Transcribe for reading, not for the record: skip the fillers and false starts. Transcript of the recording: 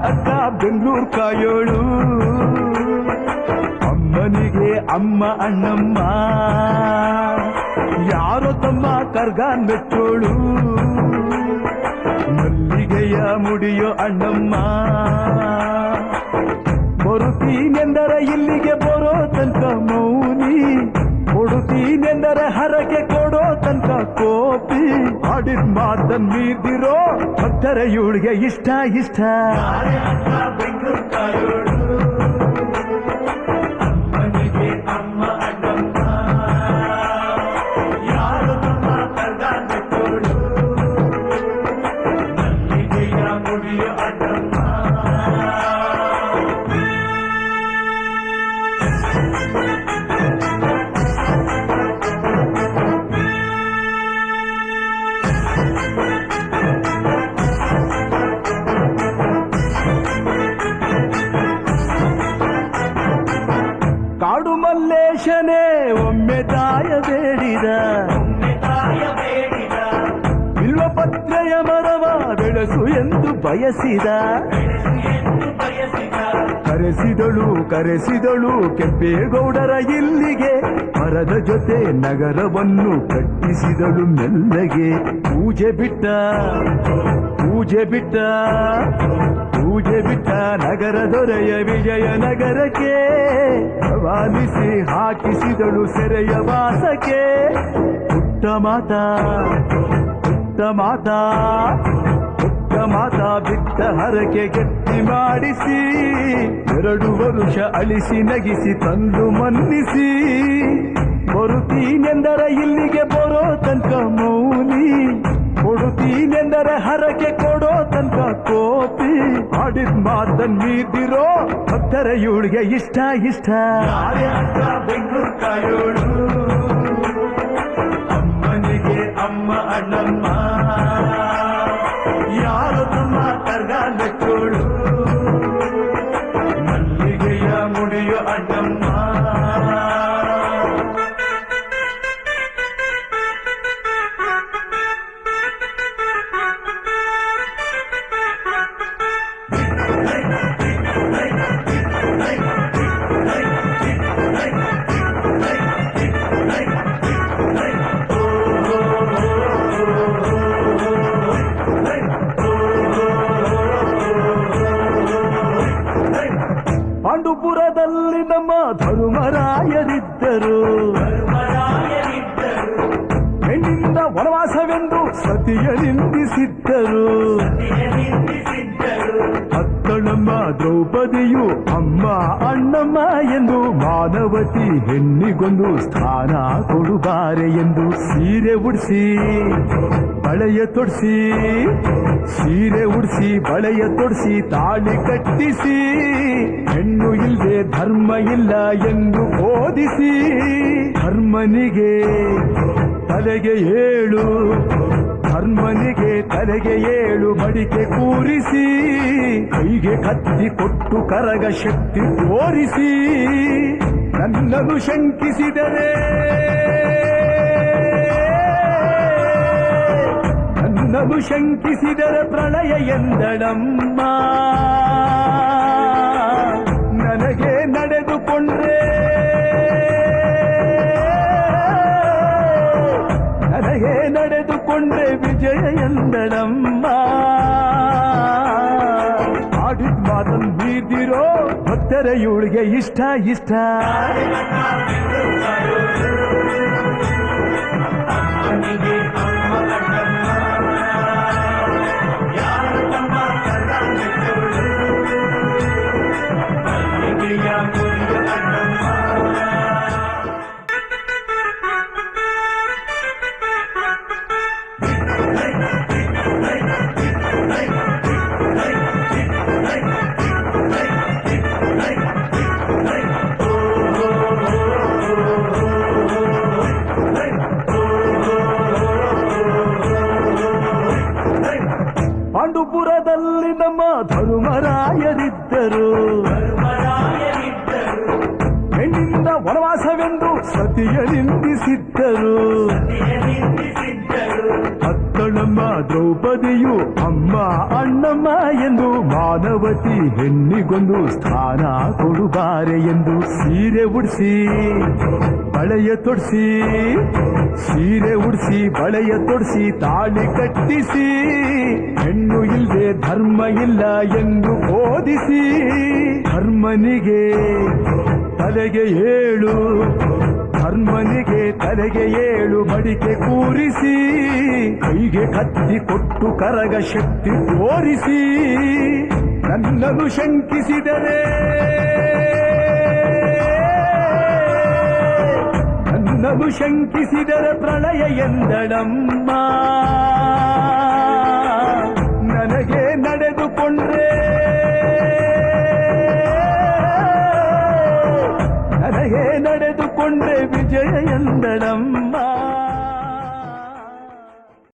ಅಕ್ಕ ಬೆಂಗಳೂರು ಕಾಯೋಳು ಅಮ್ಮನಿಗೆ ಅಮ್ಮ ಅಣ್ಣಮ್ಮ ಯಾರೋ ತಮ್ಮ ಕರ್ಗಾನ್ ಮೆಚ್ಚೋಳು ಮಲ್ಲಿಗೆಯ ಮುಡಿಯೋ ಅಣ್ಣಮ್ಮ ಬರುತ್ತೀನೆಂದರೆ ಇಲ್ಲಿಗೆ ಬರೋ ತನಕ ಮೌನಿ ಕೊಡುತ್ತೀನೆಂದರೆ ಹರಕೆ ಕೊಡೋ ತನಕ ಕೋಪಿ ಆಡಿದ ಮಾತನ್ ಮೀದಿರೋ ಭಕ್ತರ ಇವಳಿಗೆ ಇಷ್ಟ ಇಷ್ಟ ಅಮ್ಮನಿಗೆ ಅಮ್ಮ ಅಣ್ಣಮ್ಮ ಯಾರು ತಮ್ಮ ಕರ್ಗಾನ್ ಮೆಚ್ಚೋಳು ಮಲ್ಲಿಗೆಯ ಮುಡಿಯೋ ಅಣ್ಣಮ್ಮ ಕಾಡು ಮಲ್ಲೇಶನೇ ಒಮ್ಮೆ ತಾಯ ಬೇಡಿದ ಬಿಲ್ವಪತ್ರೆಯ ಮರವ ಬೆಳೆಸು ಎಂದು ಬಯಸಿದ ಕರೆಸಿದಳು ಕೆಂಪೇಗೌಡರ ಇಲ್ಲಿಗೆ ಮರದ ಜೊತೆ ನಗರವನ್ನು ಕಟ್ಟಿಸಿದಳು ಮೆಲ್ಲಗೆ ಪೂಜೆ ಬಿಟ್ಟ ನಗರ ದೊರೆಯ ವಿಜಯನಗರಕ್ಕೆ ರವಾನಿಸಿ ಹಾಕಿಸಿದಳು ಸೆರೆಯ ವಾಸಕ್ಕೆ ಪುಟ್ಟ ಮಾತಾ ಬಿಟ್ಟ ಹರಕೆ ಗಟ್ಟಿ ಮಾಡಿಸಿ 2 ವರುಷ ಅಳಿಸಿ ನಗಿಸಿ ತಂದು ಮನ್ನಿಸಿ ಬರುತ್ತೀನೆಂದರೆ ಇಲ್ಲಿಗೆ ಬರೋ ತನಕ ಮೌನಿ ಕೊಡುತ್ತೀನೆಂದರೆ ಹರಕೆ ಕೊಡೋ ತನಕ ಕೋಪಿ ಆಡಿದ ಮಾತನ್ ಮೀದಿರೋ ಭಕ್ತರ ಇವಳಿಗೆ ಇಷ್ಟ ಬೆಂಗಳೂರು ಕಾಯೋಳು ಅಮ್ಮನಿಗೆ ಅಮ್ಮ ಅಣ್ಣಮ್ಮ ಯಾರು ತಮ್ಮ ಕರ್ಗಾನ್ ಮೆಚ್ಚೋಳು ಮಲ್ಲಿಗೆಯ ಮುಡಿಯೋ ಅಣ್ಣಮ್ಮ ಪಾಂಡುಪುರದಲ್ಲಿ ನಮ್ಮ ಧರ್ಮರಾಯರಿದ್ದರು ಹೆಣ್ಣಿಂದ ವನವಾಸವೆಂದು ಸತಿಯ ನಿಂದಿಸಿದ್ದರು ಅತ್ತಳಮ್ಮ ದ್ರೌಪದಿಯು ಅಮ್ಮ ಅಣ್ಣಮ್ಮ ಎಂದು ಮಾನವತಿ ಹೆಣ್ಣಿಗೊಂದು ಸ್ಥಾನ ಕೊಡುಬಾರೆ ಎಂದು ಸೀರೆ ಉಡಿಸಿ ಬಳೆಯ ತೊಡಿಸಿ ತಾಳಿ ಕಟ್ಟಿಸಿ ಹೆಣ್ಣು ಇಲ್ಲದೆ ಧರ್ಮ ಇಲ್ಲ ಎಂದು ಬೋಧಿಸಿ ಧರ್ಮನಿಗೆ ತಲೆಗೆ ಏಳು ಬಡಿಕೆ ಕೂರಿಸಿ ಕೈಗೆ ಕತ್ತಿ ಕೊಟ್ಟು ಕರಗ ಶಕ್ತಿ ತೋರಿಸಿ ನನ್ನನ್ನು ಶಂಕಿಸಿದರೆ ಪ್ರಳಯ ಎಂದಳಮ್ಮ ನನಗೆ ನಡೆದುಕೊಂಡ್ರೆ ವಿಜಯ ಎಂದಳಮ್ಮ ಆಡಿದ ಮಾತನ್ನು ಬೀದಿರೋ ಭಕ್ತರ ಇವಳಿಗೆ ಇಷ್ಟ ಪಾಂಡುಪುರದಲ್ಲಿ ನಮ್ಮ ಧರ್ಮರಾಯರಿದ್ದರು ಹೆಣ್ಣಿಂದ ವನವಾಸವೆಂದು ಸತಿಯ ನಿಂದಿಸಿದ್ದರು ಸತ್ತಳಮ್ಮ ದ್ರೌಪದಿಯು ಅಮ್ಮ ಅಣ್ಣಮ್ಮ ಎಂದು ಮಾನವತಿ ಹೆಣ್ಣಿಗೊಂದು ಸ್ಥಾನ ಕೊಡುಬಾರೆ ಎಂದು ಸೀರೆ ಉಡಿಸಿ ಬಳೆಯ ತೊಡಿಸಿ ಸೀರೆ ಉಡಿಸಿ ಬಳೆಯ ತೊಡಿಸಿ ತಾಳಿ ಕಟ್ಟಿಸಿ ಹೆಣ್ಣು ಇಲ್ಲದೆ ಧರ್ಮ ಇಲ್ಲ ಎಂದು ಬೋಧಿಸಿ ಧರ್ಮನಿಗೆ ತಲೆಗೆ ಏಳು ಧರ್ಮನಿಗೆ ತಲೆಗೆ ಏಳು ಬಡಿಕೆ ಕೂರಿಸಿ ಕೈಗೆ ಕತ್ತಿ ಕೊಟ್ಟು ಕರಗ ಶಕ್ತಿ ತೋರಿಸಿ ನನ್ನನ್ನು ಶಂಕಿಸಿದರೆ ನನ್ನನ್ನು ಶಂಕಿಸಿದರೆ ಪ್ರಳಯ ಎಂದಳಮ್ಮ ನನಗೆ ನಡೆದುಕೊಂಡ್ರೆ ನನಗೆ ನಡೆದುಕೊಂಡ್ರೆ ವಿಜಯ ಎಂದಳಮ್ಮ.